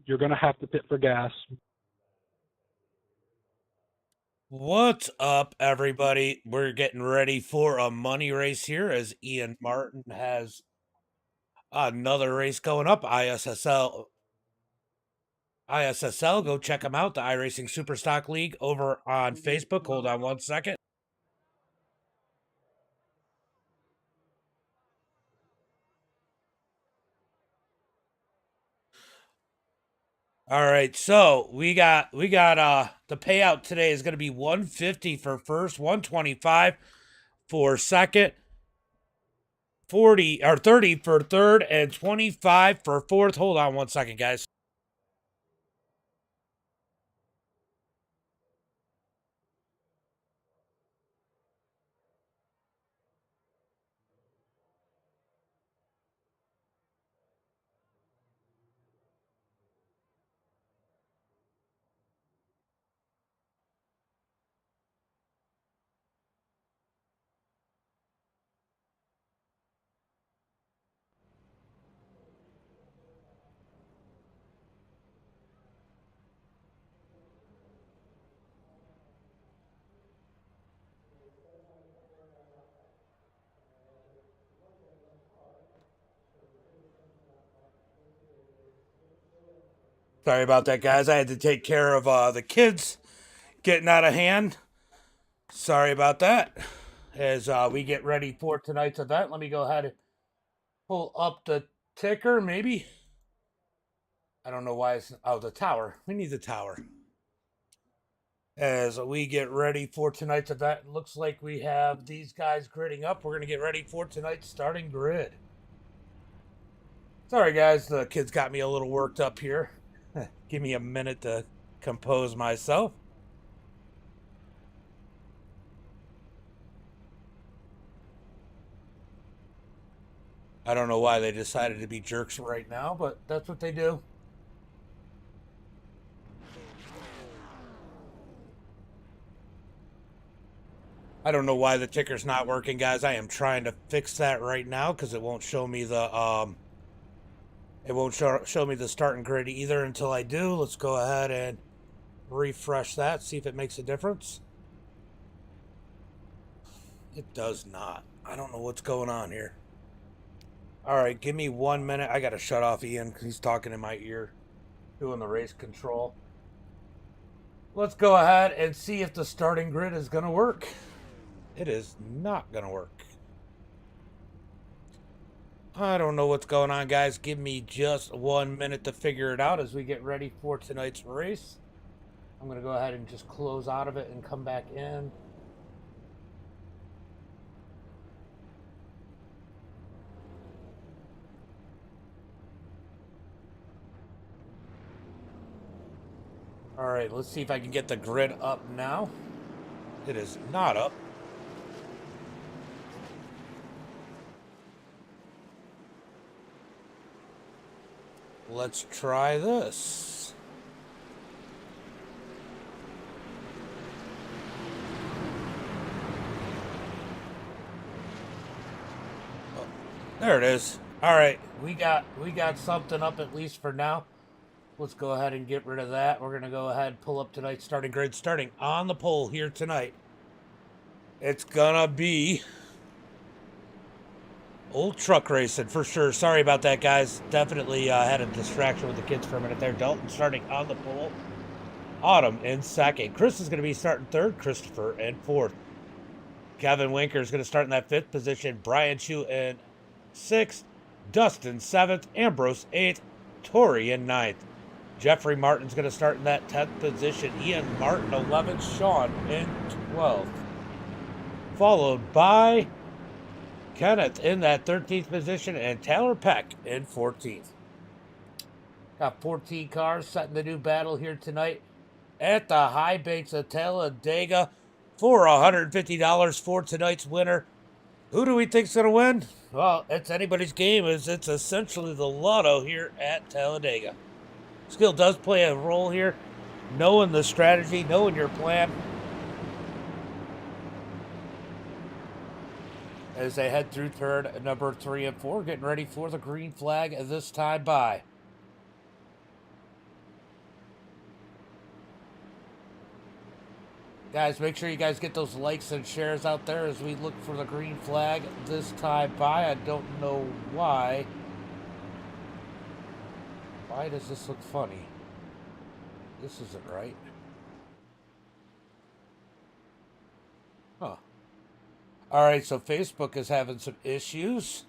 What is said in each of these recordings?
You're going to have to pit for gas. What's up, everybody? We're getting ready for a money race here as Ian Martin has another race going up. ISSL. Go check them out. The iRacing Superstock League over on Facebook. Hold on one second. All right, so we got the payout today is going to be 150 for first, 125 for second, 40 or 30 for third, and 25 for fourth. Hold on one second, guys. Sorry about that, guys. I had to take care of the kids getting out of hand. Sorry about that. As we get ready for tonight's event, let me go ahead and pull up the ticker, maybe. I don't know why it's. Oh, the tower. We need the tower. As we get ready for tonight's event, it looks like we have these guys gridding up. We're going to get ready for tonight's starting grid. Sorry, guys. The kids got me a little worked up here. Give me a minute to compose myself. I don't know why they decided to be jerks right now, but that's what they do. I don't know why the ticker's not working, guys. I am trying to fix that right now because it won't show me the show me the starting grid either until I do. Let's go ahead and refresh that, see if it makes a difference. It does not. I don't know what's going on here. All right, give me 1 minute. I got to shut off Ian because he's talking in my ear, doing the race control. Let's go ahead and see if the starting grid is going to work. It is not going to work. I don't know what's going on, guys. Give me just 1 minute to figure it out as we get ready for tonight's race. I'm going to go ahead and just close out of it and come back in. All right, let's see if I can get the grid up now. It is not up. Let's try this. Oh, there it is. All right, we got something up at least for now. Let's go ahead and get rid of that. We're going to go ahead and pull up tonight's starting grid. Starting on the pole here tonight, it's going to be old truck racing for sure. Sorry about that, guys. Definitely had a distraction with the kids for a minute there. Dalton starting on the pole. Autumn in second. Chris is going to be starting third. Christopher in fourth. Kevin Winker is going to start in that fifth position. Brian Chu in sixth. Dustin seventh. Ambrose eighth. Tori in ninth. Jeffrey Martin's going to start in that 10th position. Ian Martin 11th. Sean in 12th. Followed by Kenneth in that 13th position and Taylor Peck in 14th. Got 14 cars setting the new battle here tonight at the high banks of Talladega for $150 for tonight's winner. Who do we think's going to win? Well, it's anybody's game, as it's essentially the lotto here at Talladega. Skill does play a role here. Knowing the strategy, knowing your plan. As they head through turn number 3 and 4, getting ready for the green flag this time by. Guys, make sure you guys get those likes and shares out there as we look for the green flag this time by. I don't know why. Why does this look funny? This isn't right. Huh. All right, so Facebook is having some issues,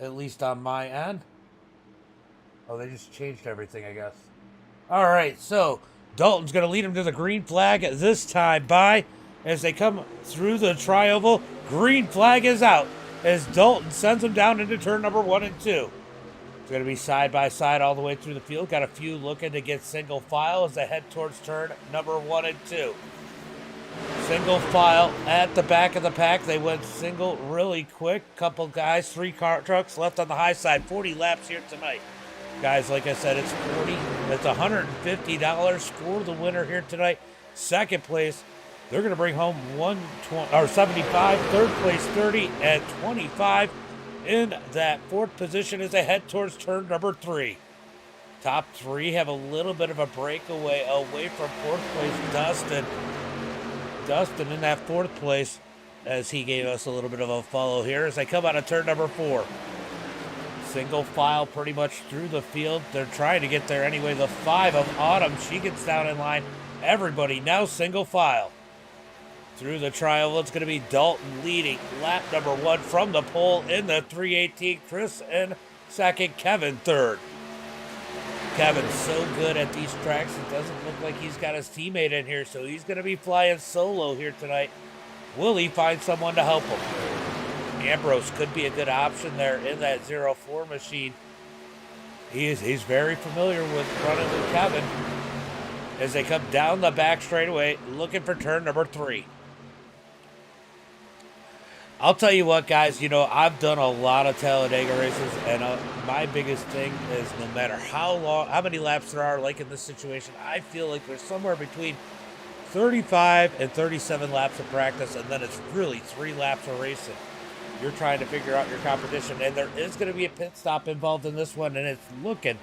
at least on my end. Oh, they just changed everything, I guess. All right, so Dalton's going to lead him to the green flag this time by. As they come through the tri-oval, green flag is out as Dalton sends him down into turn number 1 and 2. It's going to be side by side all the way through the field. Got a few looking to get single file as they head towards turn number 1 and 2. Single file at the back of the pack. They went single really quick. Couple guys, 3 car trucks left on the high side. 40 laps here tonight. Guys, like I said, it's $150 for the winner here tonight. Second place, they're going to bring home 75. Third place, 30 and 25. In that fourth position as they head towards turn number 3. Top 3 have a little bit of a breakaway away from fourth place. Dustin in that fourth place as he gave us a little bit of a follow here as they come out of turn number 4. Single file pretty much through the field. They're trying to get there anyway. The 5 of Autumn, she gets down in line. Everybody now single file. Through the tri-oval, it's going to be Dalton leading lap number 1 from the pole in the 318. Chris in second, Kevin third. Kevin's so good at these tracks, it doesn't look like he's got his teammate in here, so he's going to be flying solo here tonight. Will he find someone to help him? Ambrose could be a good option there in that 04 machine. He's very familiar with running with Kevin as they come down the back straightaway looking for turn number 3. I'll tell you what, guys, you know, I've done a lot of Talladega races, and my biggest thing is no matter how many laps there are, like in this situation, I feel like there's somewhere between 35 and 37 laps of practice, and then it's really 3 laps of racing. You're trying to figure out your competition, and there is going to be a pit stop involved in this one, and it's looking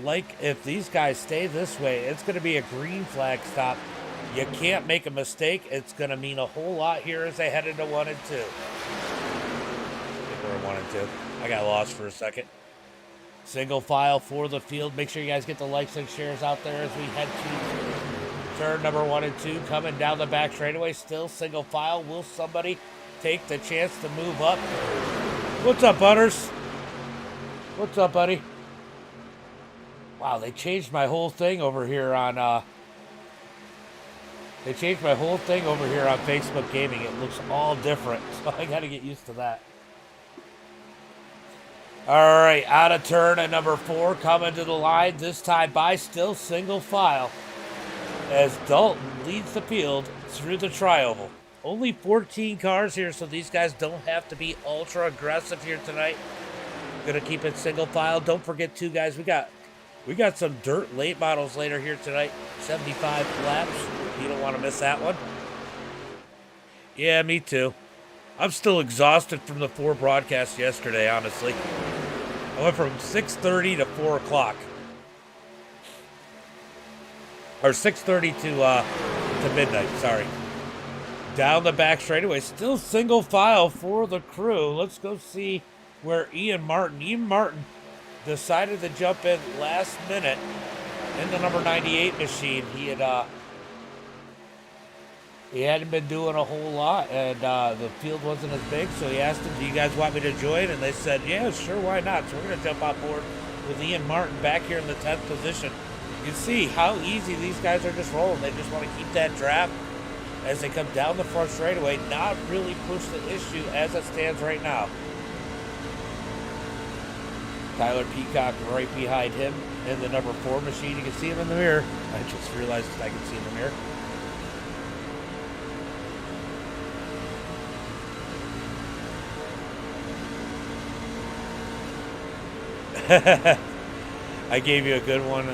like if these guys stay this way, it's going to be a green flag stop. You can't make a mistake. It's going to mean a whole lot here as they head into 1 and 2. I think we're in 1 and 2. I got lost for a second. Single file for the field. Make sure you guys get the likes and shares out there as we head to turn number 1 and 2. Coming down the back straightaway, still single file. Will somebody take the chance to move up? What's up, Butters? What's up, buddy? Wow, they changed my whole thing over here on Facebook Gaming. It looks all different, so I got to get used to that. All right, out of turn at number 4, coming to the line, this time by still single file as Dalton leads the field through the tri-oval. Only 14 cars here, so these guys don't have to be ultra aggressive here tonight. Gonna keep it single file. Don't forget, too, guys, we got some dirt late models later here tonight. 75 laps. You don't want to miss that one. Yeah, me too. I'm still exhausted from the 4 broadcasts yesterday, honestly. I went from 6:30 to 4 o'clock. Or 6:30 to midnight, sorry. Down the back straightaway, still single file for the crew. Let's go see where Ian Martin decided to jump in last minute in the number 98 machine. He hadn't been doing a whole lot, and the field wasn't as big, so he asked them, do you guys want me to join? And they said, yeah, sure, why not? So we're going to jump on board with Ian Martin back here in the 10th position. You can see how easy these guys are just rolling. They just want to keep that draft as they come down the front straightaway, not really push the issue as it stands right now. Tyler Peacock right behind him in the number 4 machine. You can see him in the mirror. I just realized I can see in the mirror. I gave you a good one.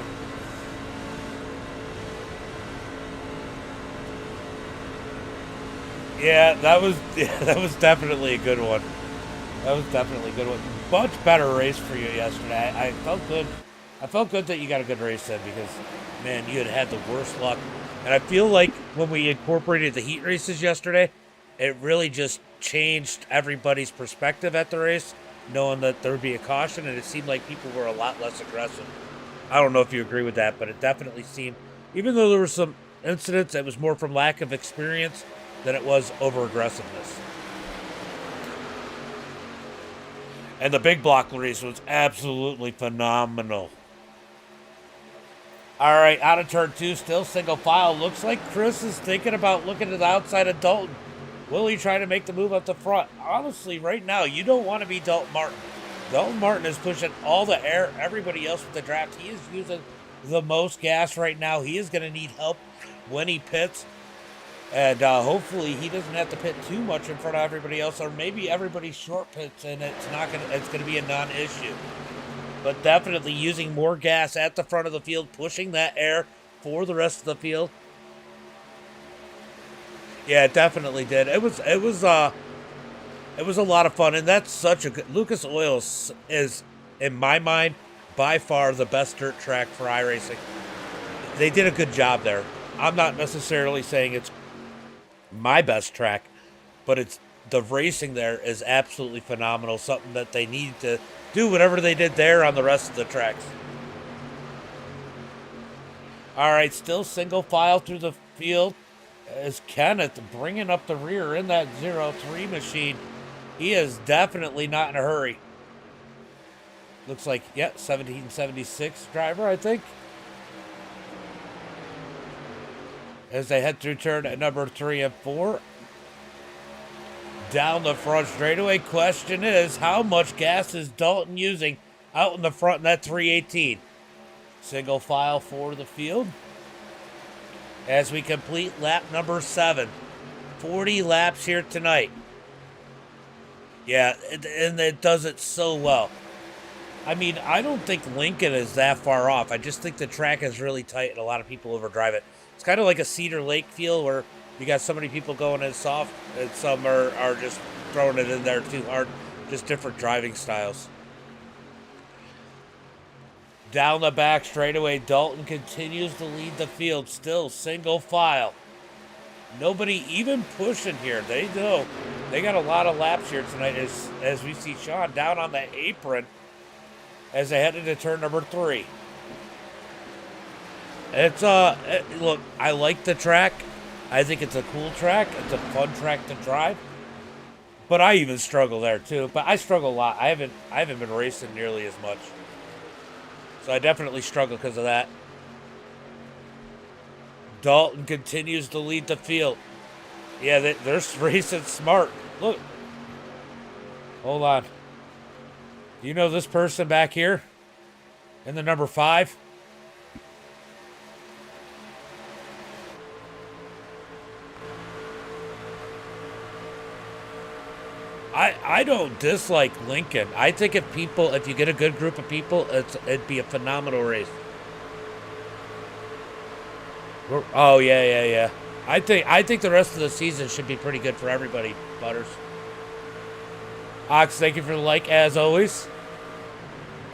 Yeah, that was definitely a good one. That was definitely a good one. Much better race for you yesterday. I felt good. I felt good that you got a good race in because, man, you had the worst luck And I feel like when we incorporated the heat races yesterday, it really just changed everybody's perspective at the race, knowing that there would be a caution, and it seemed like people were a lot less aggressive. I don't know if you agree with that, but it definitely seemed, even though there were some incidents, it was more from lack of experience than it was over aggressiveness. And the big block race was absolutely phenomenal. All right, out of turn 2, still single file. Looks like Chris is thinking about looking to the outside of Dalton. Will he try to make the move up the front? Honestly, right now, you don't want to be Dalton Martin. Dalton Martin is pushing all the air, everybody else with the draft. He is using the most gas right now. He is going to need help when he pits. And hopefully he doesn't have to pit too much in front of everybody else, or maybe everybody short pits and it's going to be a non-issue. But definitely using more gas at the front of the field, pushing that air for the rest of the field. Yeah, it definitely did. It was a lot of fun, and that's such a good. Lucas Oil is, in my mind, by far the best dirt track for iRacing. They did a good job there. I'm not necessarily saying it's my best track, but it's the racing there is absolutely phenomenal. Something that they need to do whatever they did there on the rest of the tracks. All right, still single file through the field as Kenneth bringing up the rear in that 0-3 machine. He is definitely not in a hurry. Looks like, yeah, 1776 driver, I think. As they head through turn at number 3 and 4. Down the front straightaway. Question is, how much gas is Dalton using out in the front in that 318? Single file for the field. As we complete lap number 7. 40 laps here tonight. Yeah, and it does it so well. I mean, I don't think Lincoln is that far off. I just think the track is really tight and a lot of people overdrive it. It's kind of like a Cedar Lake feel where you got so many people going in soft and some are just throwing it in there too hard. Just different driving styles. Down the back straightaway, Dalton continues to lead the field. Still single file. Nobody even pushing here. They know they got a lot of laps here tonight as we see Sean down on the apron as they head into turn number 3. It's look, I like the track. I think it's a cool track. It's a fun track to drive. But I even struggle there too. But I struggle a lot. I haven't been racing nearly as much. So I definitely struggle because of that. Dalton continues to lead the field. Yeah, they're racing smart. Look. Hold on. Do you know this person back here? In the number 5? I don't dislike Lincoln. I think if you get a good group of people, it'd be a phenomenal race. Oh yeah. I think the rest of the season should be pretty good for everybody, Butters. Ox, thank you for the like as always.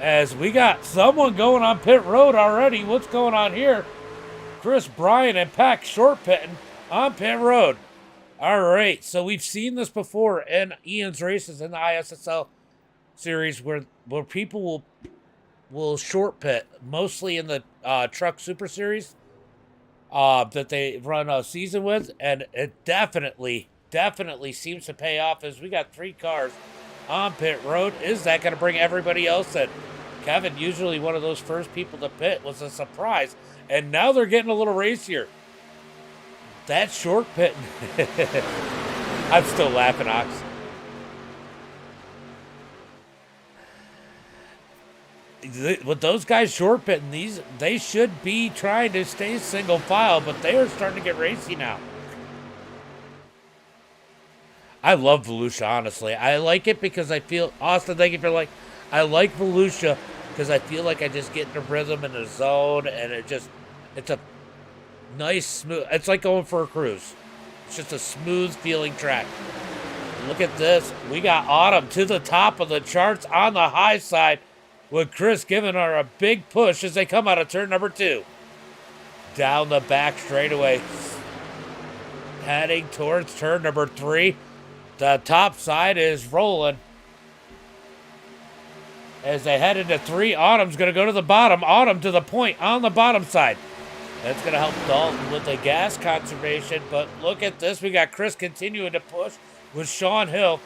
As we got someone going on pit road already. What's going on here? Chris, Brian, and Pack short pitting on pit road. All right, so we've seen this before in Ian's races in the ISSL series where people will short pit, mostly in the Truck Super Series that they run a season with, and it definitely seems to pay off as we got 3 cars on pit road. Is that going to bring everybody else in? Kevin, usually one of those first people to pit, was a surprise, and now they're getting a little racier. That short pitting. I'm still laughing, Ox. With those guys short pitting, they should be trying to stay single file, but they are starting to get racy now. I love Volusia, honestly. I like it because I feel, Austin, thank you for I like Volusia because I feel like I just get in the rhythm and the zone, and it's a nice, smooth, it's like going for a cruise. It's just a smooth feeling track. Look at this. We got Autumn to the top of the charts on the high side with Chris giving her a big push as they come out of turn number 2. down the back straightaway. Heading towards turn number 3. The top side is rolling. As they head into 3, Autumn's going to go to the bottom. Autumn to the point on the bottom side. That's going to help Dalton with the gas conservation. But look at this. We got Chris continuing to push with Sean Hill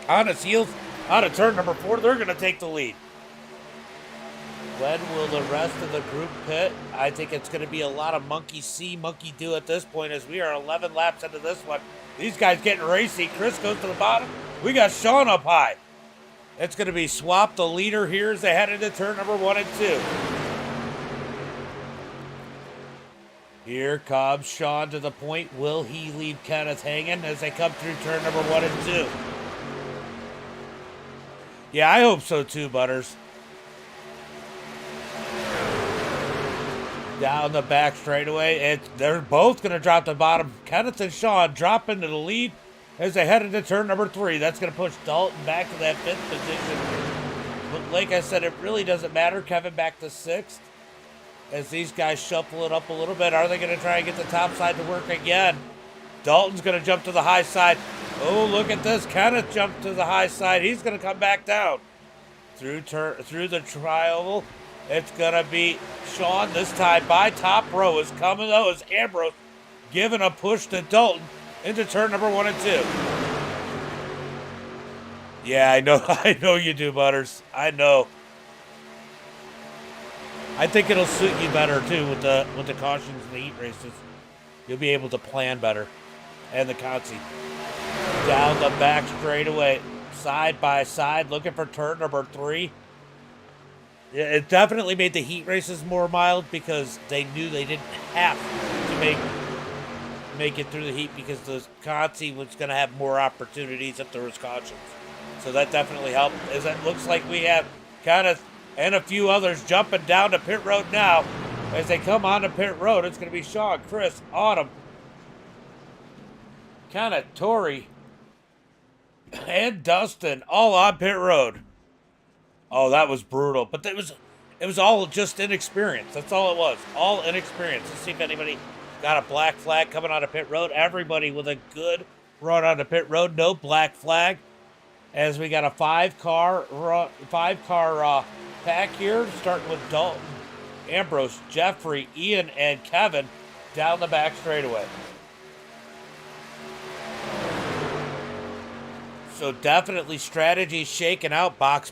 on his heels out of turn number 4. They're going to take the lead. When will the rest of the group pit? I think it's going to be a lot of monkey see, monkey do at this point, as we are 11 laps into this one. These guys getting racy. Chris goes to the bottom. We got Sean up high. It's going to be Swap, the leader here, as they head into turn number 1 and 2. Here comes Sean to the point. Will he leave Kenneth hanging as they come through turn number 1 and 2? Yeah, I hope so too, Butters. Down the back straightaway. They're both going to drop the bottom. Kenneth and Sean drop into the lead as they head into turn number 3. That's going to push Dalton back to that 5th position. But like I said, it really doesn't matter. Kevin back to 6th. As these guys shuffle it up a little bit. Are they going to try and get the top side to work again? Dalton's going to jump to the high side. Oh, look at this. Kenneth jumped to the high side. He's going to come back down. Through the tri-oval. It's going to be Sean this time by top row. Is coming though as Ambrose giving a push to Dalton into turn number 1 and 2. Yeah, I know. I know you do, Butters. I know. I think it'll suit you better too with the cautions and the heat races. You'll be able to plan better. And the consi. Down the back straightaway, side by side, looking for turn number 3. It definitely made the heat races more mild because they knew they didn't have to make it through the heat because the consi was going to have more opportunities if there was cautions. So that definitely helped. As it looks like we have Kenneth and a few others jumping down to pit road now. As they come onto pit road, it's going to be Sean, Chris, Autumn, Kenneth, Tori, and Dustin all on pit road. Oh, that was brutal. But it was all just inexperience. That's all it was. All inexperience. Let's see if anybody got a black flag coming out of pit road. Everybody with a good run on the pit road. No black flag. As we got a five-car pack here, starting with Dalton, Ambrose, Jeffrey, Ian, and Kevin down the back straightaway. So definitely strategy shaking out, box.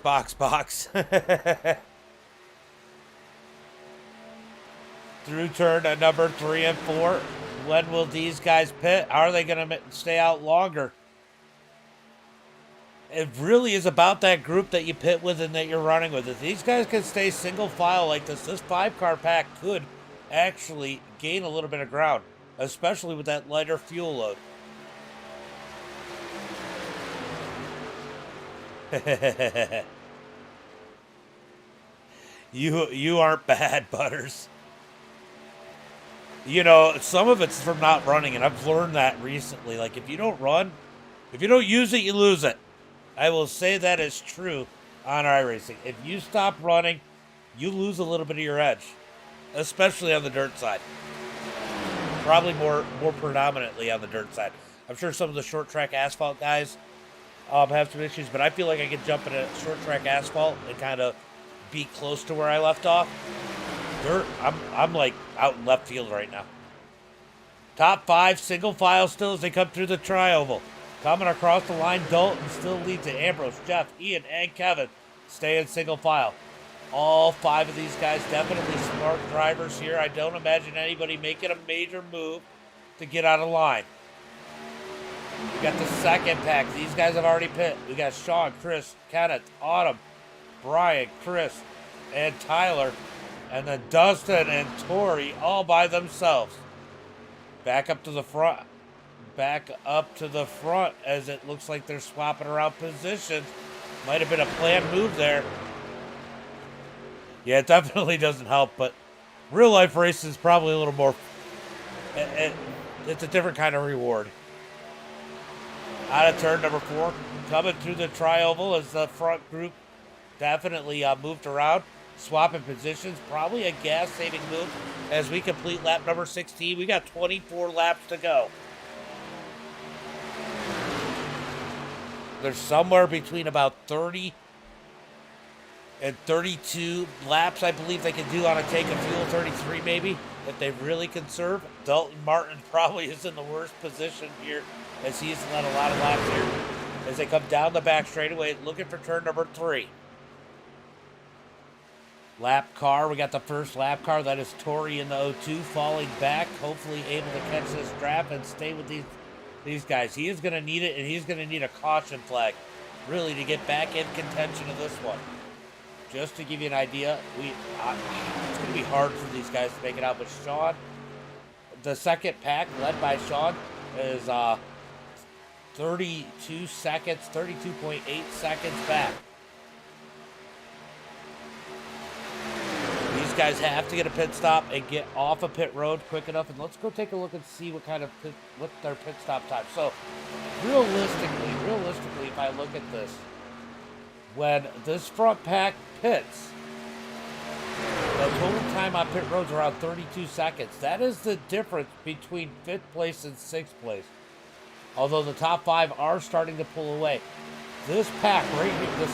Through turn at number 3 and 4. When will these guys pit? Are they going to stay out longer? It really is about that group that you pit with and that you're running with. If these guys can stay single file like this 5-car pack could actually gain a little bit of ground, especially with that lighter fuel load. You aren't bad, Butters. You know, some of it's from not running, and I've learned that recently. Like, if you don't run, if you don't use it, you lose it. I will say that is true on iRacing. If you stop running, you lose a little bit of your edge, especially on the dirt side. Probably more predominantly on the dirt side. I'm sure some of the short track asphalt guys have some issues, but I feel like I can jump in a short track asphalt and kind of be close to where I left off. Dirt, I'm like out in left field right now. Top 5 single file still as they come through the tri-oval. Coming across the line, Dalton still leads it. Ambrose, Jeff, Ian, and Kevin stay in single file. All 5 of these guys definitely smart drivers here. I don't imagine anybody making a major move to get out of line. We got the second pack. These guys have already pit. We got Sean, Chris, Kenneth, Autumn, Brian, Chris, and Tyler. And then Dustin and Tori all by themselves. Back up to the front. Back up to the front as it looks like they're swapping around positions. Might have been a planned move there. Yeah, it definitely doesn't help, but real life racing is probably a little more, it's a different kind of reward. Out of turn number 4, coming through the tri-oval as the front group definitely moved around. swapping positions. Probably a gas-saving move as we complete lap number 16. We got 24 laps to go. There's somewhere between about 30 and 32 laps, I believe they can do on a tank of fuel, 33 maybe, if they really conserve. Dalton Martin probably is in the worst position here as he's led a lot of laps here as they come down the back straightaway looking for turn number 3. Lap car, we got the first lap car. That is Tori in the 02 falling back, hopefully able to catch this draft and stay with these guys. He is going to need it, and he's going to need a caution flag really to get back in contention of this one. Just to give you an idea, it's going to be hard for these guys to make it out. But Sean, the second pack led by Sean is 32 seconds, 32.8 seconds back. These guys have to get a pit stop and get off a pit road quick enough. And let's go take a look and see what their pit stop time. So realistically, if I look at this, when this front pack pits, the total time on pit roads around 32 seconds. That is the difference between 5th place and 6th place. Although the top 5 are starting to pull away. This pack right here, the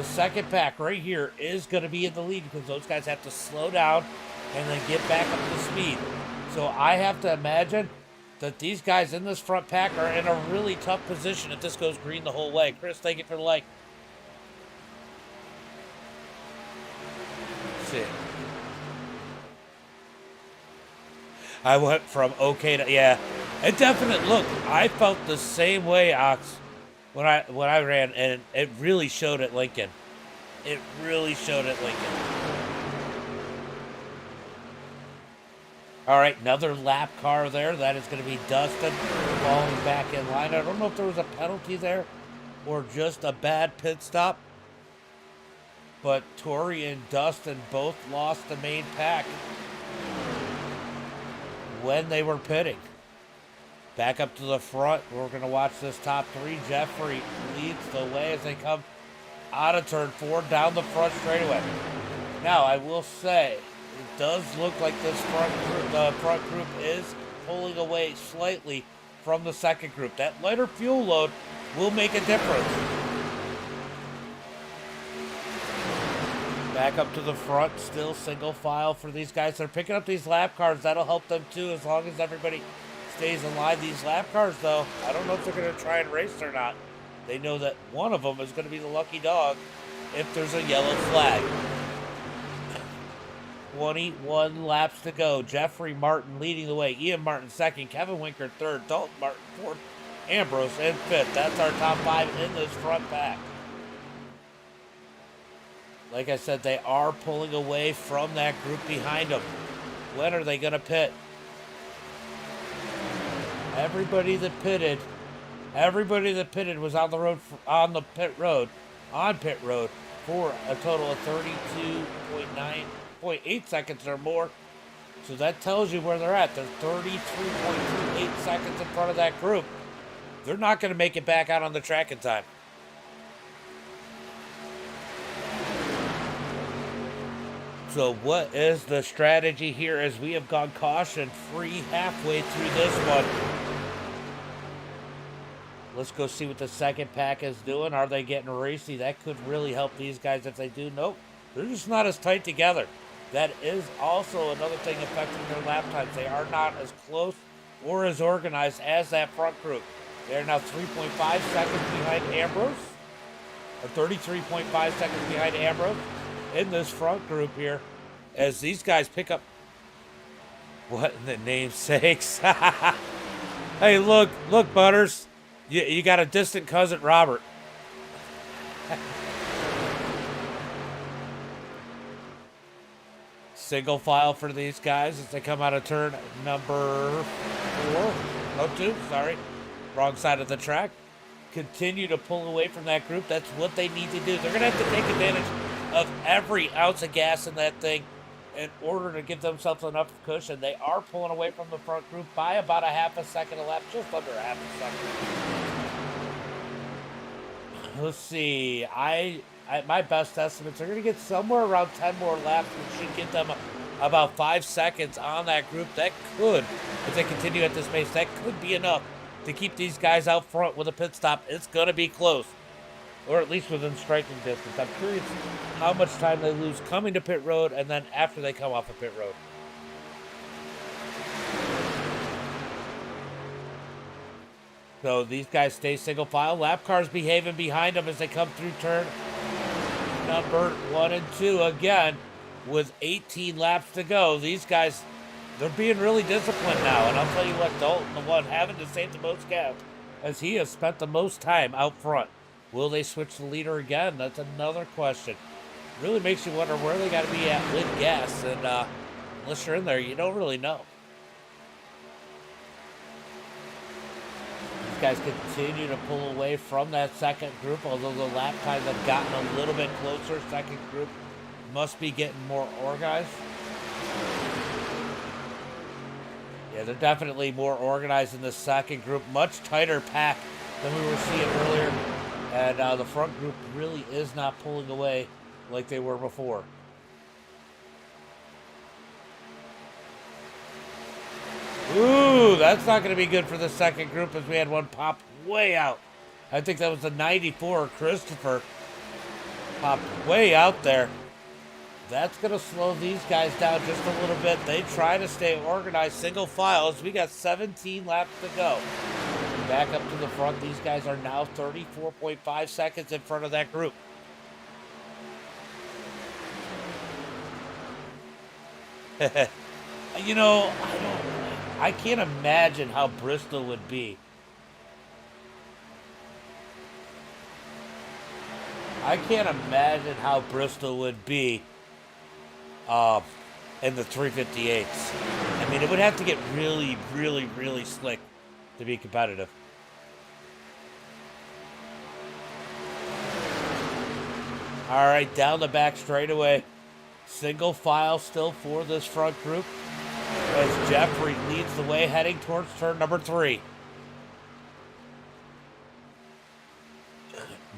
second pack right here is going to be in the lead because those guys have to slow down and then get back up to speed. So I have to imagine that these guys in this front pack are in a really tough position if this goes green the whole way. Chris, thank you for the like. Let's see. I went from okay to, yeah. It definitely, look, I felt the same way, Ox, when I ran, and it really showed at Lincoln. It really showed at Lincoln. All right, another lap car there. That is going to be Dustin falling back in line. I don't know if there was a penalty there or just a bad pit stop. But Tori and Dustin both lost the main pack when they were pitting. Back up to the front. We're going to watch this top 3. Jeffrey leads the way as they come out of turn 4 down the front straightaway. Now, I will say, it does look like this front group is pulling away slightly from the second group. That lighter fuel load will make a difference. Back up to the front, still single file for these guys. They're picking up these lap cars. That'll help them too as long as everybody stays in line. These lap cars, though, I don't know if they're going to try and race or not. They know that one of them is going to be the lucky dog if there's a yellow flag. 21 laps to go. Jeffrey Martin leading the way. Ian Martin second. Kevin Winker third. Dalton Martin fourth. Ambrose in fifth. That's our top 5 in this front pack. Like I said, they are pulling away from that group behind them. When are they going to pit? Everybody that pitted was on the road on pit road for a total of 32.8 seconds or more. So that tells you where they're at. They're 33.28 seconds in front of that group. They're not going to make it back out on the track in time. So what is the strategy here as we have gone caution-free halfway through this one? Let's go see what the second pack is doing. Are they getting racy? That could really help these guys if they do. Nope. They're just not as tight together. That is also another thing affecting their lap times. They are not as close or as organized as that front group. They are now 3.5 seconds behind Ambrose. Or 33.5 seconds behind Ambrose in this front group here. As these guys pick up... What in the name's sakes? Hey, look, Butters. You got a distant cousin, Robert. Single file for these guys as they come out of turn number 4. Oh, 2, sorry. Wrong side of the track. Continue to pull away from that group. That's what they need to do. They're going to have to take advantage of every ounce of gas in that thing in order to give themselves enough cushion. They are pulling away from the front group by about a half a second a lap, just under a half a second. Let's see. I my best estimates are going to get somewhere around 10 more laps, which should get them about 5 seconds on that group. That could, if they continue at this pace, that could be enough to keep these guys out front with a pit stop. It's going to be close, or at least within striking distance. I'm curious how much time they lose coming to pit road and then after they come off of pit road. So these guys stay single file. Lap cars behaving behind them as they come through turn number 1 and 2 again with 18 laps to go. These guys, they're being really disciplined now. And I'll tell you what, Dalton, the one having to save the most gas, as he has spent the most time out front. Will they switch the leader again? That's another question. Really makes you wonder where they got to be at with gas. And unless you're in there, you don't really know. Guys continue to pull away from that second group, although the lap times have gotten a little bit closer. Second group must be getting more organized. Yeah, they're definitely more organized in the second group. Much tighter pack than we were seeing earlier. And the front group really is not pulling away like they were before. Ooh, that's not going to be good for the second group as we had one pop way out. I think that was the 94, Christopher. Popped way out there. That's going to slow these guys down just a little bit. They try to stay organized, single files. We got 17 laps to go. Back up to the front. These guys are now 34.5 seconds in front of that group. You know, I can't imagine how Bristol would be. I can't imagine how Bristol would be in the 358s. I mean, it would have to get really, really, really slick to be competitive. All right, down the back straightaway. Single file still for this front group, as Jeffrey leads the way heading towards turn number 3.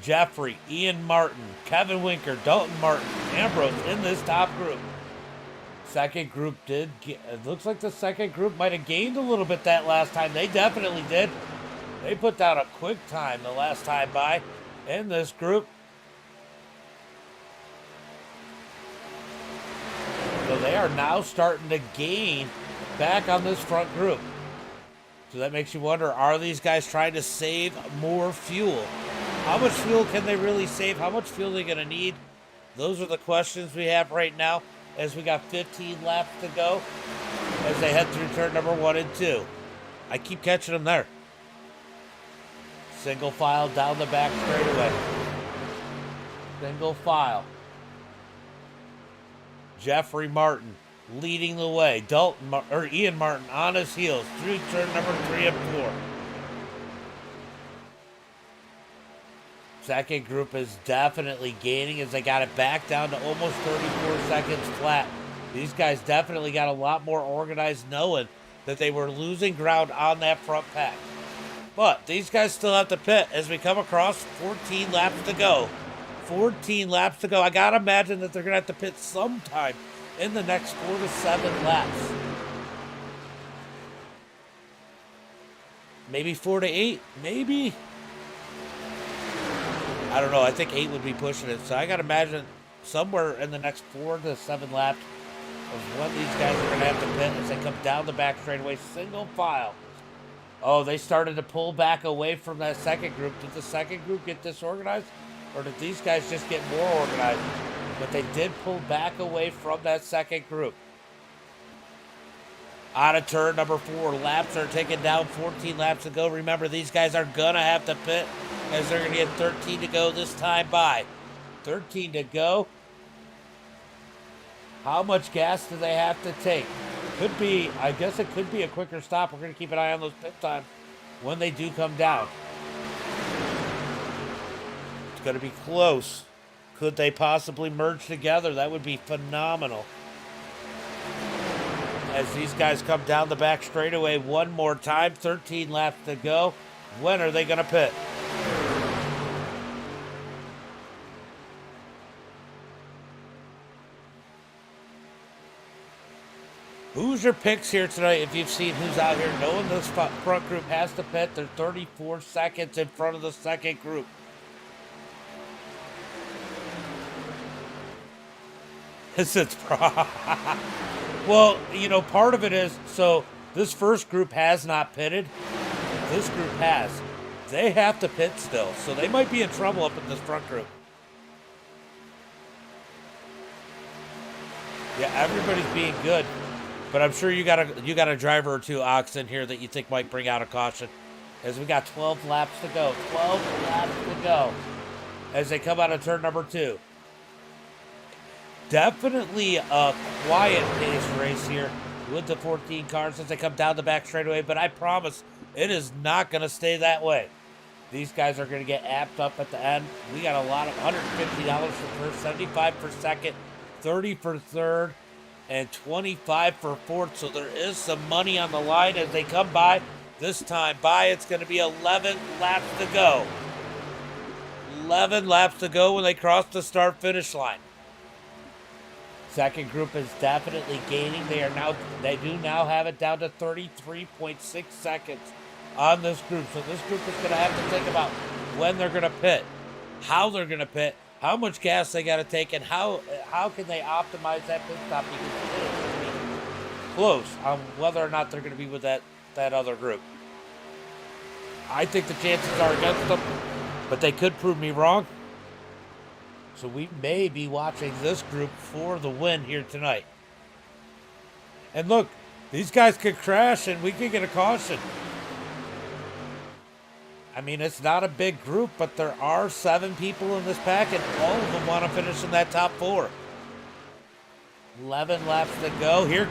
Jeffrey, Ian Martin, Kevin Winker, Dalton Martin, Ambrose in this top group. Second group it looks like the second group might have gained a little bit that last time. They definitely did. They put down a quick time the last time by in this group. So they are now starting to gain back on this front group. So that makes you wonder, are these guys trying to save more fuel? How much fuel can they really save? How much fuel are they going to need? Those are the questions we have right now as we got 15 laps to go as they head through turn number 1 and 2. I keep catching them there. Single file down the back straightaway. Single file. Jeffrey Martin leading the way. Ian Martin on his heels through turn number 3 and 4. Second group is definitely gaining as they got it back down to almost 34 seconds flat. These guys definitely got a lot more organized, knowing that they were losing ground on that front pack. But these guys still have to pit as we come across 14 laps to go. 14 laps to go. I gotta imagine that they're gonna have to pit sometime in the next 4 to 7 laps. Maybe 4 to 8, maybe. I don't know. I think 8 would be pushing it. So I gotta imagine somewhere in the next 4 to 7 laps of when these guys are gonna have to pit as they come down the back straightaway, single file. Oh, they started to pull back away from that second group. Did the second group get disorganized? Or did these guys just get more organized? But they did pull back away from that second group. Out of turn number 4, laps are taken down, 14 laps to go. Remember, these guys are going to have to pit as they're going to get 13 to go this time by. 13 to go. How much gas do they have to take? Could be, I guess it could be a quicker stop. We're going to keep an eye on those pit times when they do come down. It's going to be close. Could they possibly merge together? That would be phenomenal. As these guys come down the back straightaway one more time, 13 laps to go. When are they going to pit? Who's your picks here tonight if you've seen who's out here? Knowing this front group has to pit. They're 34 seconds in front of the second group. It's well, you know, part of it is, so this first group has not pitted. This group has. They have to pit still, so they might be in trouble up in this front group. Yeah, everybody's being good, but I'm sure you got a driver or two, Ox, in here that you think might bring out a caution. As we got 12 laps to go. 12 laps to go as they come out of turn number 2. Definitely a quiet pace race here with the 14 cars as they come down the back straightaway, but I promise it is not going to stay that way. These guys are going to get amped up at the end. We got a lot of $150 for first, 75 for second, 30 for third, and 25 for fourth. So there is some money on the line as they come by. This time by, it's going to be 11 laps to go. 11 laps to go when they cross the start-finish line. Second group is definitely gaining. They do now have it down to 33.6 seconds on this group. So this group is going to have to think about when they're going to pit, how they're going to pit, how much gas they got to take, and how can they optimize that pit stop, because it is going to be close on whether or not they're going to be with that other group. I think the chances are against them, but they could prove me wrong. So we may be watching this group for the win here tonight. And look, these guys could crash and we could get a caution. I mean, it's not a big group, but there are 7 people in this pack, and all of them want to finish in that top 4. 11 laps to go. Here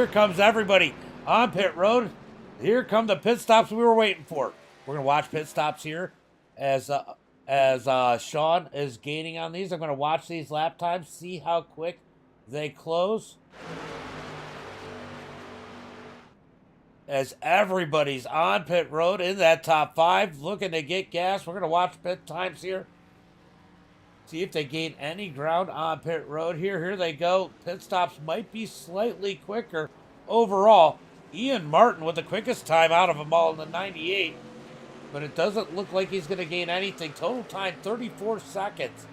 comes everybody on pit road. Here come the pit stops we were waiting for. We're going to watch pit stops here as Sean is gaining on these. I'm going to watch these lap times, see how quick they close. As everybody's on pit road in that top 5, looking to get gas. We're going to watch pit times here. See if they gain any ground on pit road here. Here they go. Pit stops might be slightly quicker overall. Ian Martin with the quickest time out of them all in the 98. But it doesn't look like he's going to gain anything. Total time, 34 seconds.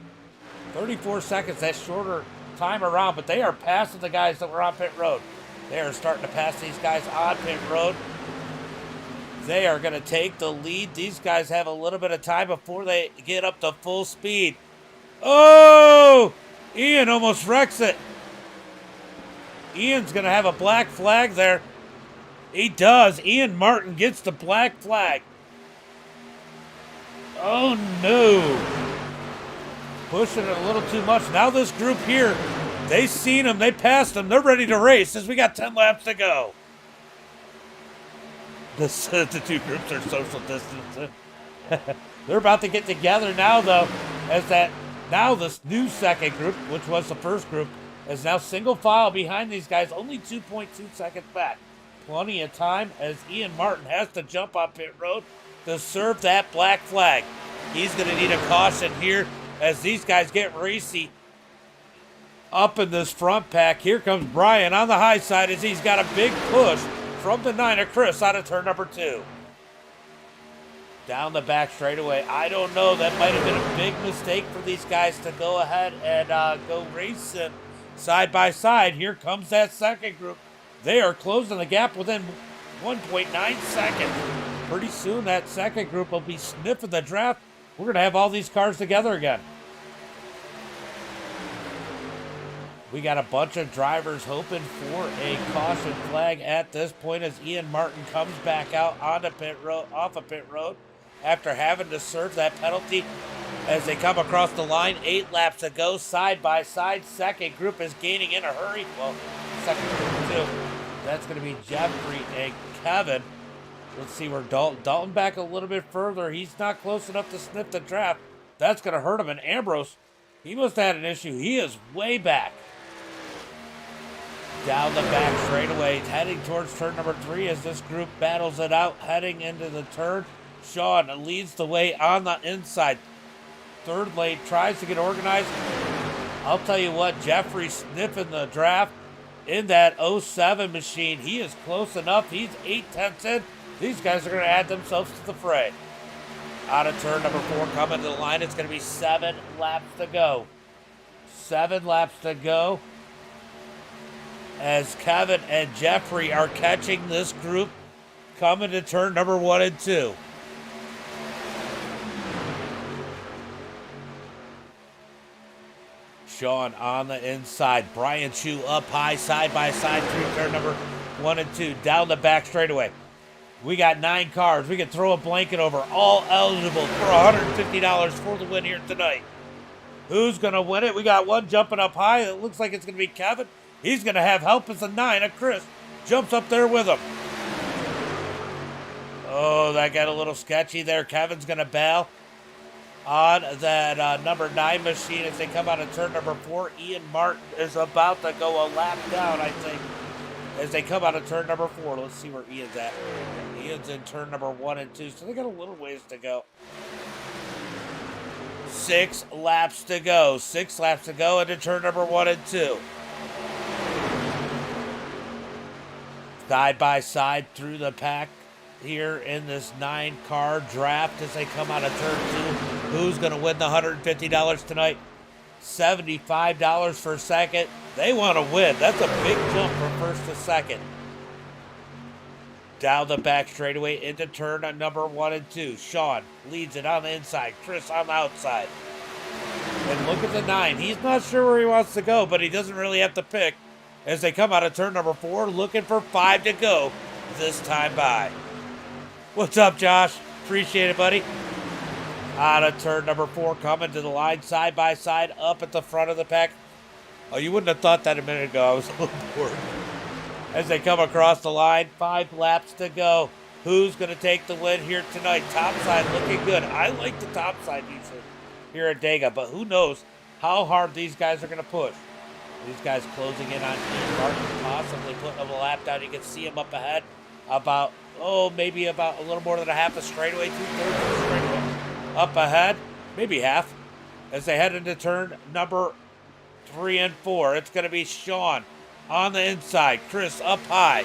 34 seconds, that's shorter time around, but they are passing the guys that were on pit road. They are starting to pass these guys on pit road. They are going to take the lead. These guys have a little bit of time before they get up to full speed. Oh! Ian almost wrecks it. Ian's going to have a black flag there. He does. Ian Martin gets the black flag. Oh no. Pushing it a little too much. Now this group here, they seen him, they passed him, they're ready to race as we got 10 laps to go. The two groups are social distancing. They're about to get together now though, now this new second group, which was the first group, is now single file behind these guys, only 2.2 seconds back. Plenty of time as Ian Martin has to jump on pit road to serve that black flag. He's going to need a caution here as these guys get racy up in this front pack. Here comes Brian on the high side as he's got a big push from the 9 of Chris out of turn number 2. Down the back straightaway. I don't know. That might have been a big mistake for these guys to go ahead and go racing side by side. Here comes that second group. They are closing the gap within 1.9 seconds. Pretty soon that second group will be sniffing the draft. We're going to have all these cars together again. We got a bunch of drivers hoping for a caution flag at this point as Ian Martin comes back out onto pit road, off of pit road after having to serve that penalty as they come across the line. 8 laps to go, side by side. Second group is gaining in a hurry. Well, second group too. That's going to be Jeffrey and Kevin. Let's see where Dalton back a little bit further. He's not close enough to sniff the draft. That's going to hurt him. And Ambrose, he must have had an issue. He is way back. Down the back straightaway, heading towards turn number 3 as this group battles it out, heading into the turn. Sean leads the way on the inside. Third lane tries to get organized. I'll tell you what, Jeffrey sniffing the draft. in that 07 machine. He is close enough. He's 8/10 in. These guys are going to add themselves to the fray. Out of turn number 4, coming to the line. It's going to be 7 laps to go. 7 laps to go. As Kevin and Jeffrey are catching this group coming to turn number 1 and 2. Sean on the inside. Brian Chu up high, side by side through turn number 1 and 2. Down the back straightaway. We got 9 cars. We can throw a blanket over. All eligible for $150 for the win here tonight. Who's going to win it? We got one jumping up high. It looks like it's going to be Kevin. He's going to have help as a 9. A Chris jumps up there with him. Oh, that got a little sketchy there. Kevin's going to bail on that number 9 machine as they come out of turn number 4. Ian Martin is about to go a lap down, I think, as they come out of turn number 4. Let's see where Ian's at. Ian's in turn number 1 and 2, so they got a little ways to go. 6 laps to go. 6 laps to go into turn number 1 and 2. Side by side through the pack here in this 9-car draft as they come out of turn 2. Who's going to win the $150 tonight? $75 for second. They want to win. That's a big jump from first to second. Down the back straightaway into turn on number 1 and 2. Sean leads it on the inside. Chris on the outside. And look at the 9. He's not sure where he wants to go, but he doesn't really have to pick as they come out of turn number 4, looking for 5 to go this time by. What's up, Josh? Appreciate it, buddy. Out of turn number 4, coming to the line, side by side, up at the front of the pack. Oh, you wouldn't have thought that a minute ago. I was a little bored. As they come across the line, 5 laps to go. Who's going to take the win here tonight? Top side looking good. I like the top side usually here at Dega, but who knows how hard these guys are going to push. These guys closing in on Ian Martin, possibly putting him a lap down. You can see him up ahead about, maybe about a little more than a half a straightaway, 2/3 of a straightaway. Up ahead, maybe half, as they head into turn number 3 and 4. It's going to be Sean on the inside. Chris up high,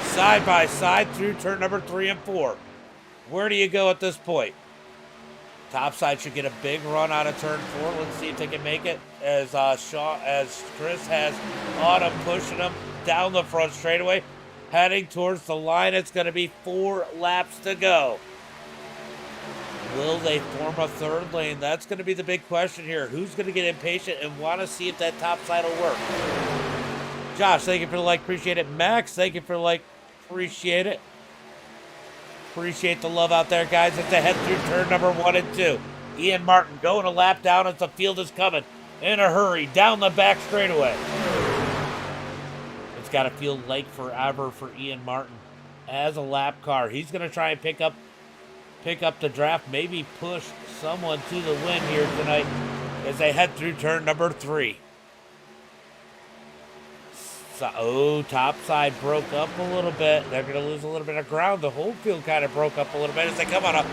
side by side through turn number 3 and 4. Where do you go at this point? Top side should get a big run out of turn 4. Let's see if they can make it as Chris has Autumn pushing them down the front straightaway, heading towards the line. It's going to be 4 laps to go. Will they form a third lane? That's going to be the big question here. Who's going to get impatient and want to see if that top side will work? Josh, thank you for the like. Appreciate it. Max, thank you for the like. Appreciate it. Appreciate the love out there, guys, as they head through turn number 1 and 2. Ian Martin going a lap down as the field is coming in a hurry down the back straightaway. It's got to feel like forever for Ian Martin as a lap car. He's going to try and pick up the draft, maybe push someone to the win here tonight as they head through turn number 3. So, top side broke up a little bit. They're going to lose a little bit of ground. The whole field kind of broke up a little bit as they come on a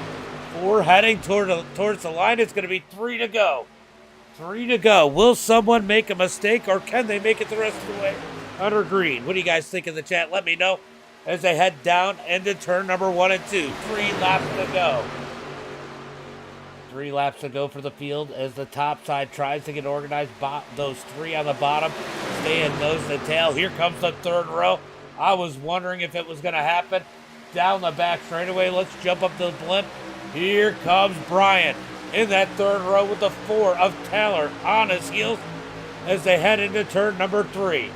4 heading towards the line. It's going to be 3 to go. 3 to go. Will someone make a mistake, or can they make it the rest of the way under green? What do you guys think in the chat? Let me know as they head down into turn number 1 and 2. 3 laps to go. 3 laps to go for the field as the top side tries to get organized. Those 3 on the bottom staying nose to tail. Here comes the 3rd row. I was wondering if it was going to happen. Down the back straightaway. Let's jump up to the blimp. Here comes Brian in that 3rd row with the 4 of Taylor on his heels as they head into turn number 3.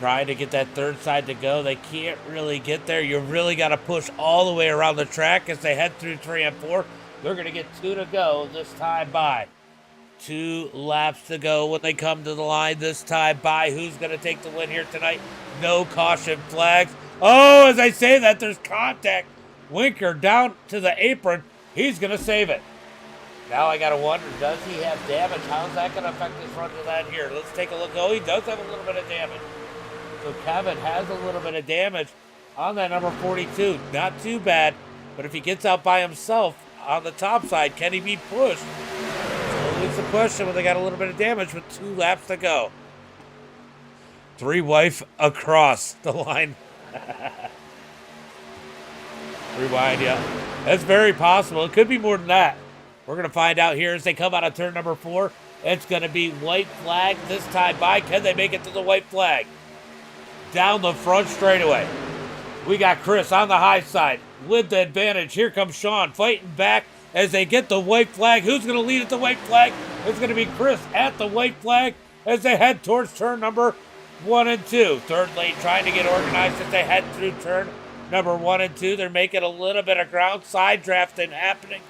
Trying to get that 3rd side to go. They can't really get there. You really got to push all the way around the track as they head through 3 and 4. They're going to get 2 to go this time by. 2 laps to go when they come to the line this time by. Who's going to take the win here tonight? No caution flags. Oh, as I say that, there's contact. Winker down to the apron. He's going to save it. Now I got to wonder, does he have damage? How's that going to affect his run to that here? Let's take a look. Oh, he does have a little bit of damage. So Kevin has a little bit of damage on that number 42. Not too bad, but if he gets out by himself on the top side, can he be pushed? Slowly always the question when they got a little bit of damage with 2 laps to go. 3 wife across the line. Rewind, yeah. That's very possible. It could be more than that. We're going to find out here as they come out of turn number 4. It's going to be white flag this time by. Can they make it to the white flag? Down the front straightaway. We got Chris on the high side with the advantage. Here comes Sean fighting back as they get the white flag. Who's going to lead at the white flag? It's going to be Chris at the white flag as they head towards turn number 1 and 2. Third lane trying to get organized as they head through turn number 1 and 2. They're making a little bit of ground. Side drafting happening.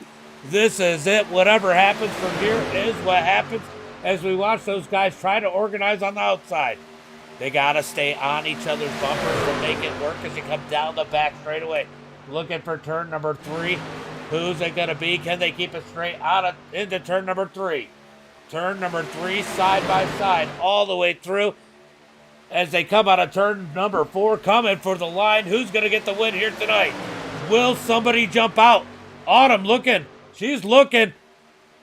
This is it. Whatever happens from here is what happens as we watch those guys try to organize on the outside. They got to stay on each other's bumpers to make it work as you come down the back straightaway. Looking for turn number 3. Who's it going to be? Can they keep it straight out into turn number 3? Turn number 3, side by side, all the way through. As they come out of turn number 4, coming for the line. Who's going to get the win here tonight? Will somebody jump out? Autumn looking. She's looking.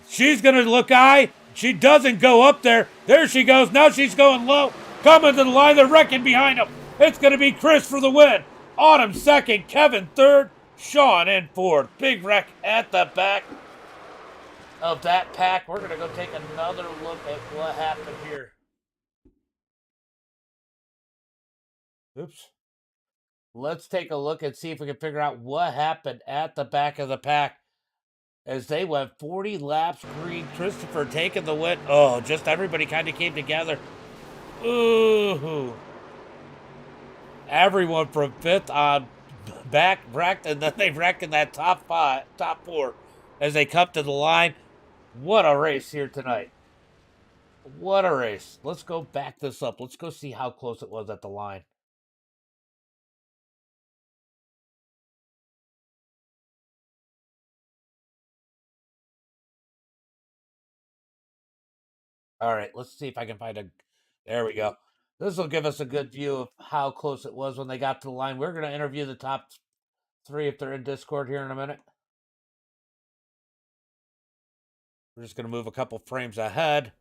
She's going to look high. She doesn't go up there. There she goes. Now she's going low. Coming to the line. They're wrecking behind them. It's going to be Chris for the win. Autumn second. Kevin third. Sean in fourth. Big wreck at the back of that pack. We're going to go take another look at what happened here. Oops. Let's take a look and see if we can figure out what happened at the back of the pack as they went 40 laps green. Christopher taking the win. Oh, just everybody kind of came together. Ooh. Everyone from 5th on back wrecked, and then they wrecked in that top 4 as they come to the line. What a race here tonight. What a race. Let's go back this up. Let's go see how close it was at the line. All right, let's see if I can find a... There we go. This will give us a good view of how close it was when they got to the line. We're going to interview the top 3 if they're in Discord here in a minute. We're just going to move a couple frames ahead.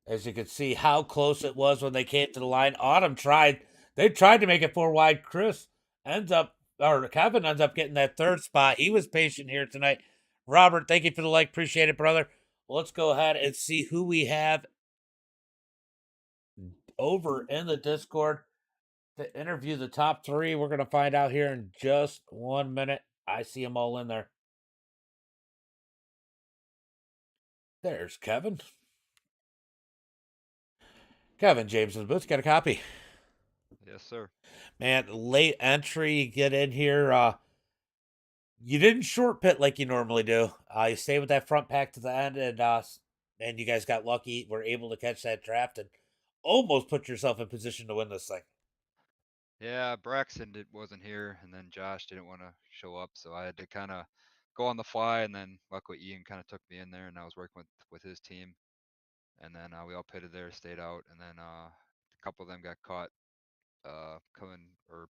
As you can see how close it was when they came to the line. Autumn tried. They tried to make it 4 wide. Chris ends up, or Kevin ends up getting that 3rd spot. He was patient here tonight. Robert, thank you for the like. Appreciate it, brother. Let's go ahead and see who we have over in the Discord to interview the top 3. We're going to find out here in just 1 minute. I see them all in there. There's Kevin. Kevin, James in the booth. Got a copy? Yes, sir. Man, late entry. Get in here. You didn't short pit like you normally do. You stayed with that front pack to the end, and you guys got lucky. Were able to catch that draft and almost put yourself in position to win this thing. Yeah, Braxton wasn't here, and then Josh didn't want to show up, so I had to kind of go on the fly. And then luckily Ian kind of took me in there, and I was working with his team. And then we all pitted there, stayed out, and then a couple of them got caught coming or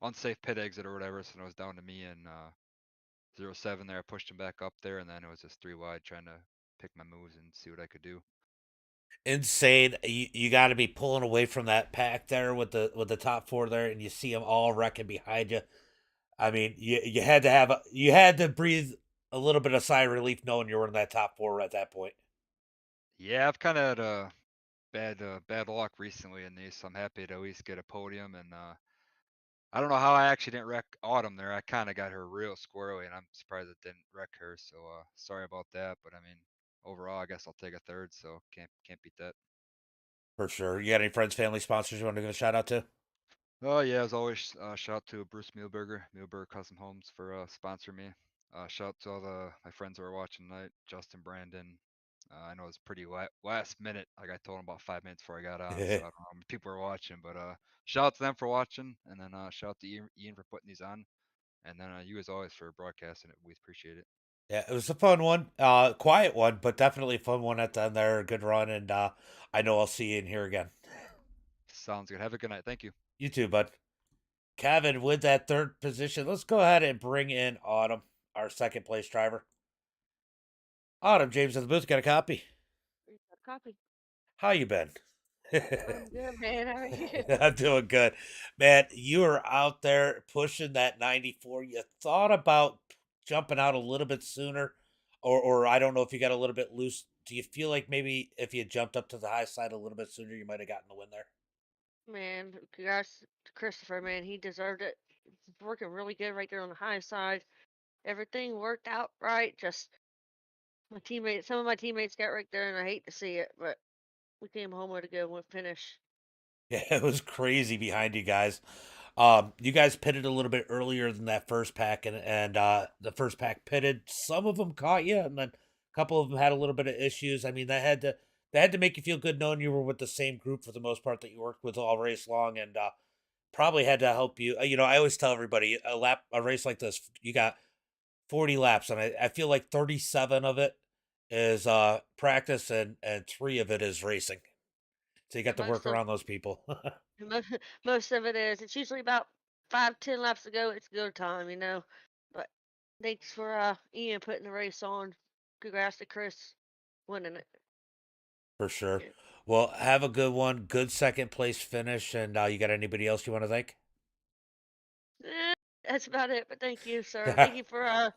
unsafe pit exit or whatever. So it was down to me and 07 there. I pushed him back up there, and then it was just 3 wide, trying to pick my moves and see what I could do. Insane. You got to be pulling away from that pack there with the top 4 there, and you see them all wrecking behind you. I mean, you had to breathe a little bit of sigh of relief knowing you were in that top 4 at that point. Yeah, I've kind of had bad luck recently in these, so I'm happy to at least get a podium. And I don't know how I actually didn't wreck Autumn there. I kind of got her real squirrely, and I'm surprised it didn't wreck her. So sorry about that. But I mean, overall, I guess I'll take a 3rd. So can't beat that. For sure. You got any friends, family, sponsors you want to give a shout out to? Oh yeah, as always, shout out to Bruce Muehlberger Custom Homes for sponsoring me. Shout out to all my friends who are watching tonight, Justin, Brandon. I know it's pretty last minute. Like I told him about 5 minutes before I got on, so I don't know how many people are watching. But shout out to them for watching, and then shout out to Ian for putting these on, and then you as always for broadcasting it. We appreciate it. Yeah, it was a fun one. Quiet one, but definitely a fun one at the end there. Good run, and I know I'll see you in here again. Sounds good. Have a good night. Thank you. You too, bud. Kevin with that 3rd position. Let's go ahead and bring in Autumn, our 2nd place driver. Autumn, James in the booth, got a copy? Copy. How you been? I'm good, man. How are you? I'm doing good. Man, you were out there pushing that 94. You thought about jumping out a little bit sooner, or I don't know if you got a little bit loose. Do you feel like maybe if you jumped up to the high side a little bit sooner, you might have gotten the win there? Man, congrats to Christopher, man. He deserved it. He's working really good right there on the high side. Everything worked out right. Just some of my teammates got right there, and I hate to see it, but we came home with a good one finish. Yeah, it was crazy behind you guys. You guys pitted a little bit earlier than that first pack, and the first pack pitted. Some of them caught you, and then a couple of them had a little bit of issues. I mean, that had to make you feel good knowing you were with the same group for the most part that you worked with all race long, and probably had to help you. I always tell everybody a race like this, you got 40 laps, and I feel like 37 of it is practice, and 3 of it is racing. So you got to work Most of around those people. mo- most of it is. It's usually about 5, 10 laps ago. It's go time, But thanks for Ian putting the race on. Congrats to Chris winning it. For sure. Yeah. Well, have a good one. Good second place finish. And you got anybody else you want to thank? That's about it. But thank you, sir. Thank you for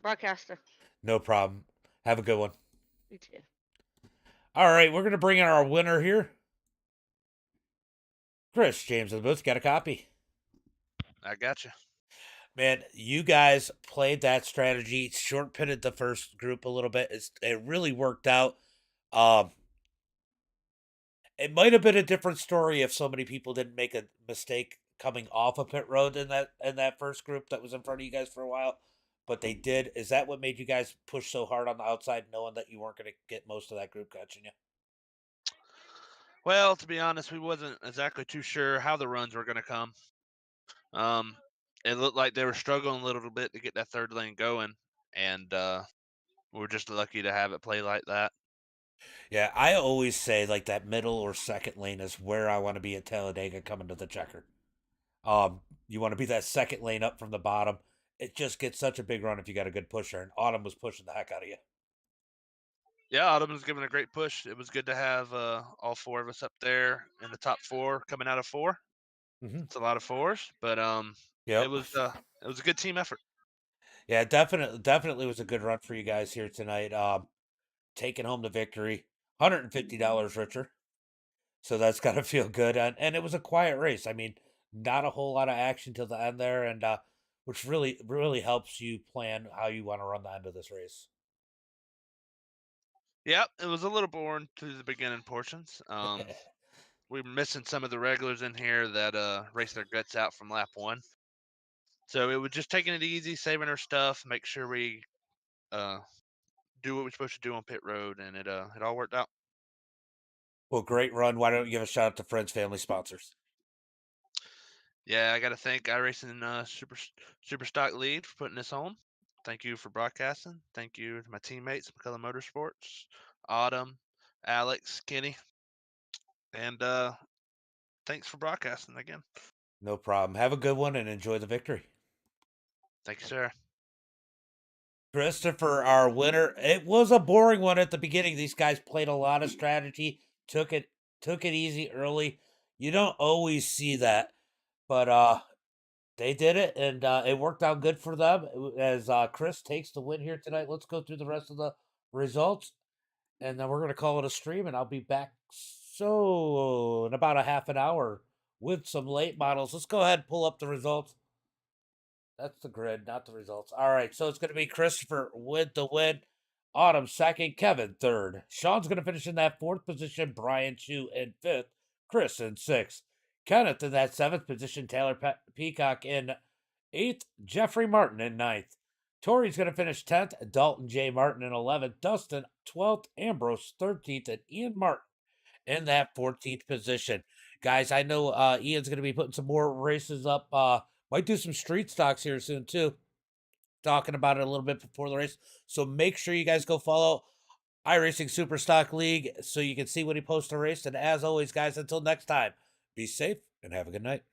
broadcaster. No problem. Have a good one. You too. All right, we're gonna bring in our winner here. Chris James of the booth got a copy. I got you. Man, you guys played that strategy. Short pitted the first group a little bit. It really worked out. Um, it might have been a different story if so many people didn't make a mistake coming off a pit road in that first group that was in front of you guys for a while. But they did. Is that what made you guys push so hard on the outside, knowing that you weren't going to get most of that group catching you? Well, to be honest, we wasn't exactly too sure how the runs were going to come. Um, it looked like they were struggling a little bit to get that third lane going, and we were just lucky to have it play like that. Yeah, I always say like that middle or second lane is where I want to be at Talladega coming to the checker. You want to be that second lane up from the bottom. It just gets such a big run if you got a good pusher, and Autumn was pushing the heck out of you. Yeah, Autumn was giving a great push. It was good to have all 4 of us up there in the top 4 coming out of 4. Mm-hmm. It's a lot of 4s, but Yep. it was a good team effort. Yeah, definitely was a good run for you guys here tonight. Taking home the victory, $150 richer. So that's got to feel good. And it was a quiet race. I mean, not a whole lot of action till the end there, and which really helps you plan how you want to run the end of this race. Yep, it was a little boring to the beginning portions. We were missing some of the regulars in here that raced their guts out from lap 1. So it was just taking it easy, saving our stuff, make sure we uh, do what we're supposed to do on pit road, and it all worked out. Well, great run. Why don't you give a shout out to friends, family, sponsors? Yeah, I got to thank iRacing Super Stock Lead for putting this on. Thank you for broadcasting. Thank you to my teammates, McCullough Motorsports, Autumn, Alex, Kenny, and thanks for broadcasting again. No problem. Have a good one and enjoy the victory. Thank you, sir. Christopher, our winner. It was a boring one at the beginning. These guys played a lot of strategy, took it easy early. You don't always see that, but they did it, and it worked out good for them. As Chris takes the win here tonight, let's go through the rest of the results, and then we're going to call it a stream, and I'll be back in about a half an hour with some late models. Let's go ahead and pull up the results. That's the grid, not the results. All right, so it's going to be Christopher with the win. Autumn second, Kevin third. Sean's going to finish in that 4th position. Brian Chu in 5th. Chris in 6th. Kenneth in that 7th position. Taylor Peacock in 8th. Jeffrey Martin in 9th. Tori's going to finish 10th. Dalton J. Martin in 11th. Dustin 12th. Ambrose 13th. And Ian Martin in that 14th position. Guys, I know Ian's going to be putting some more races up. Might do some street stocks here soon too. Talking about it a little bit before the race. So make sure you guys go follow iRacing Super Stock League so you can see when he posts a race. And as always, guys, until next time, be safe and have a good night.